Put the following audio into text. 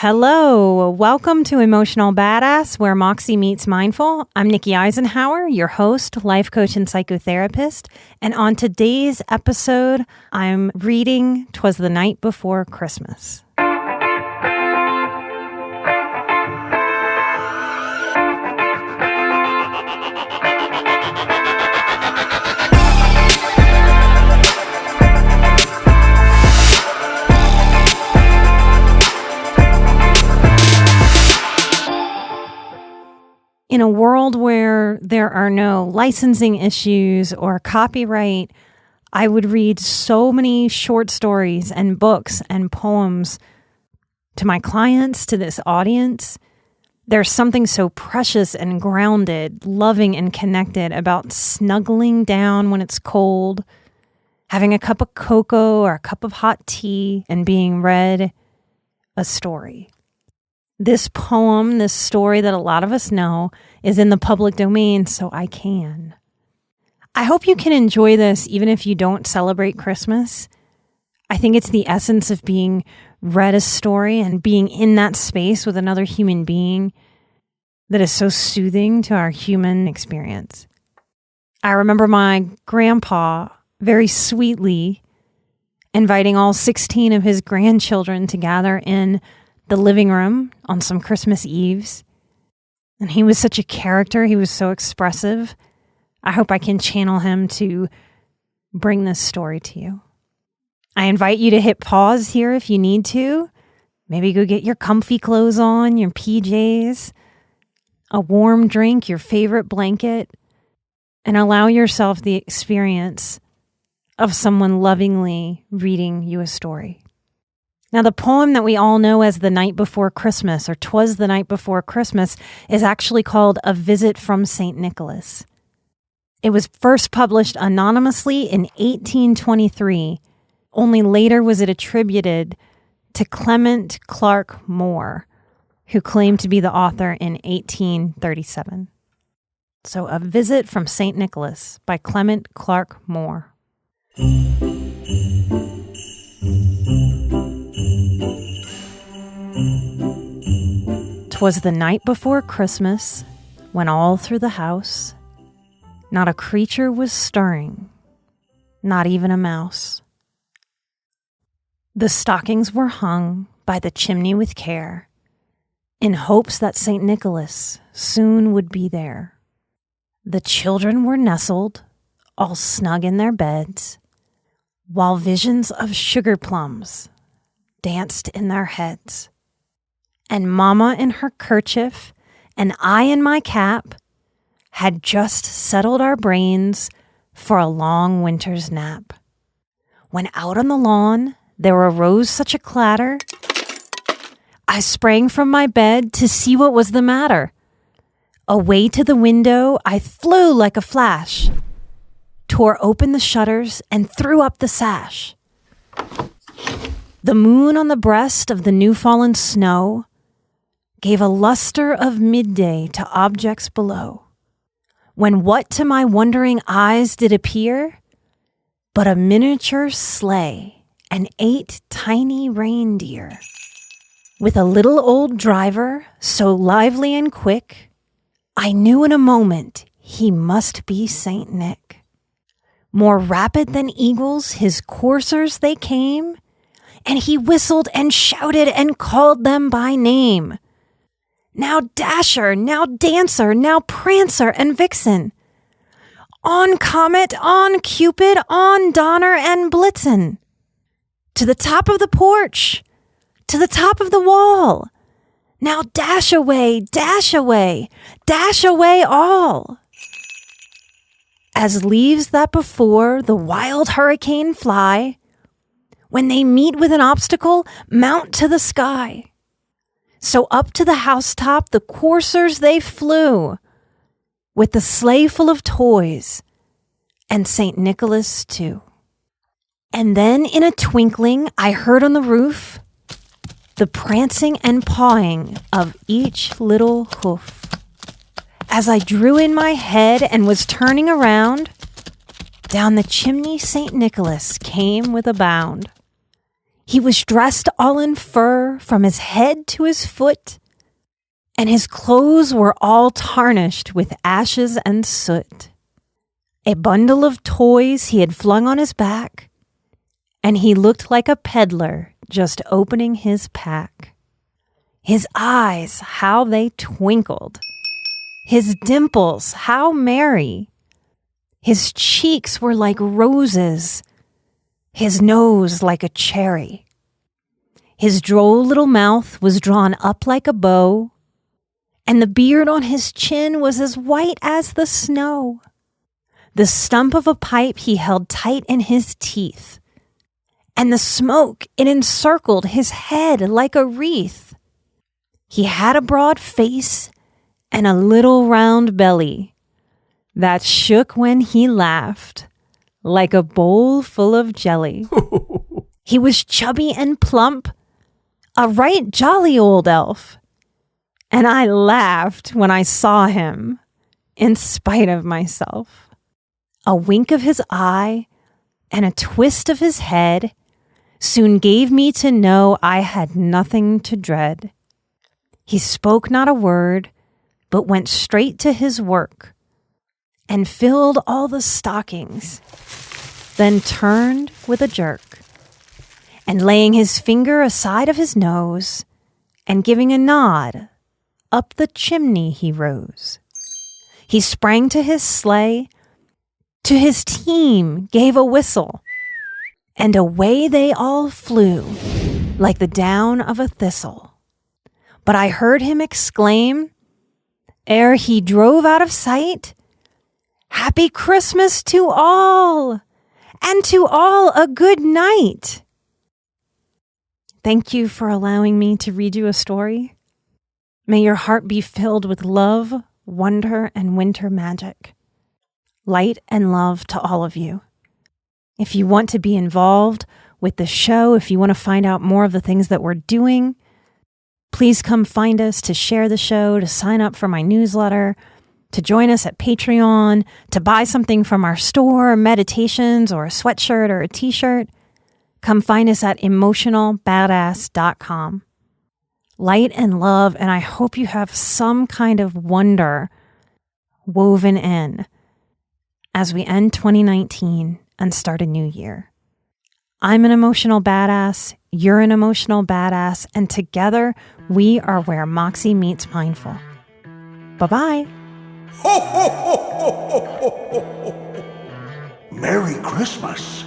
Hello, welcome to Emotional Badass, where Moxie meets Mindful. I'm Nikki Eisenhower, your host, life coach, and psychotherapist. And on today's episode, I'm reading Twas the Night Before Christmas. In a world where there are no licensing issues or copyright, I would read so many short stories and books and poems to my clients, to this audience. There's something so precious and grounded, loving and connected about snuggling down when it's cold, having a cup of cocoa or a cup of hot tea, and being read a story. This poem, this story that a lot of us know, is in the public domain, so I can. I hope you can enjoy this even if you don't celebrate Christmas. I think it's the essence of being read a story and being in that space with another human being that is so soothing to our human experience. I remember my grandpa very sweetly inviting all 16 of his grandchildren to gather in the living room on some Christmas Eves. And he was such a character. He was so expressive. I hope I can channel him to bring this story to you. I invite you to hit pause here if you need to. Maybe go get your comfy clothes on, your PJs, a warm drink, your favorite blanket, and allow yourself the experience of someone lovingly reading you a story. Now, the poem that we all know as The Night Before Christmas, or 'Twas the Night Before Christmas, is actually called A Visit from St. Nicholas. It was first published anonymously in 1823. Only later was it attributed to Clement Clarke Moore, who claimed to be the author in 1837. So, A Visit from St. Nicholas by Clement Clarke Moore. 'Twas the night before Christmas, when all through the house not a creature was stirring, not even a mouse. The stockings were hung by the chimney with care, in hopes that St. Nicholas soon would be there. The children were nestled, all snug in their beds, while visions of sugar plums danced in their heads. And Mama in her kerchief and I in my cap had just settled our brains for a long winter's nap. When out on the lawn there arose such a clatter, I sprang from my bed to see what was the matter. Away to the window I flew like a flash, tore open the shutters and threw up the sash. The moon on the breast of the new-fallen snow gave a luster of midday to objects below, when what to my wondering eyes did appear but a miniature sleigh and 8 tiny reindeer, with a little old driver so lively and quick, I knew in a moment he must be Saint Nick. More rapid than eagles his coursers they came, and he whistled and shouted and called them by name. Now Dasher, now Dancer, now Prancer and Vixen. On Comet, on Cupid, on Donner and Blitzen. To the top of the porch, to the top of the wall. Now dash away, dash away, dash away all. As leaves that before the wild hurricane fly, when they meet with an obstacle, mount to the sky. So up to the housetop the coursers they flew, with the sleigh full of toys, and St. Nicholas too. And then in a twinkling I heard on the roof the prancing and pawing of each little hoof. As I drew in my head and was turning around, down the chimney St. Nicholas came with a bound. He was dressed all in fur from his head to his foot, and his clothes were all tarnished with ashes and soot. A bundle of toys he had flung on his back, and he looked like a peddler just opening his pack. His eyes, how they twinkled. His dimples, how merry. His cheeks were like roses, his nose like a cherry. His droll little mouth was drawn up like a bow, and the beard on his chin was as white as the snow. The stump of a pipe he held tight in his teeth, and the smoke, it encircled his head like a wreath. He had a broad face and a little round belly that shook when he laughed like a bowl full of jelly. He was chubby and plump, a right jolly old elf, and I laughed when I saw him in spite of myself. A wink of his eye and a twist of his head soon gave me to know I had nothing to dread. He spoke not a word, but went straight to his work and filled all the stockings, then turned with a jerk, and laying his finger aside of his nose and giving a nod, up the chimney he rose. He sprang to his sleigh, to his team gave a whistle, and away they all flew like the down of a thistle. But I heard him exclaim, ere he drove out of sight, "Happy Christmas to all, and to all a good night." Thank you for allowing me to read you a story. May your heart be filled with love, wonder, and winter magic. Light and love to all of you. If you want to be involved with the show, if you want to find out more of the things that we're doing, please come find us to share the show, to sign up for my newsletter, to join us at Patreon, to buy something from our store, meditations, or a sweatshirt or a t-shirt. Come find us at emotionalbadass.com. Light and love, and I hope you have some kind of wonder woven in as we end 2019 and start a new year. I'm an emotional badass, you're an emotional badass, and together we are where Moxie meets mindful. Bye-bye. Ho, ho, ho, ho, ho, ho, ho. Merry Christmas.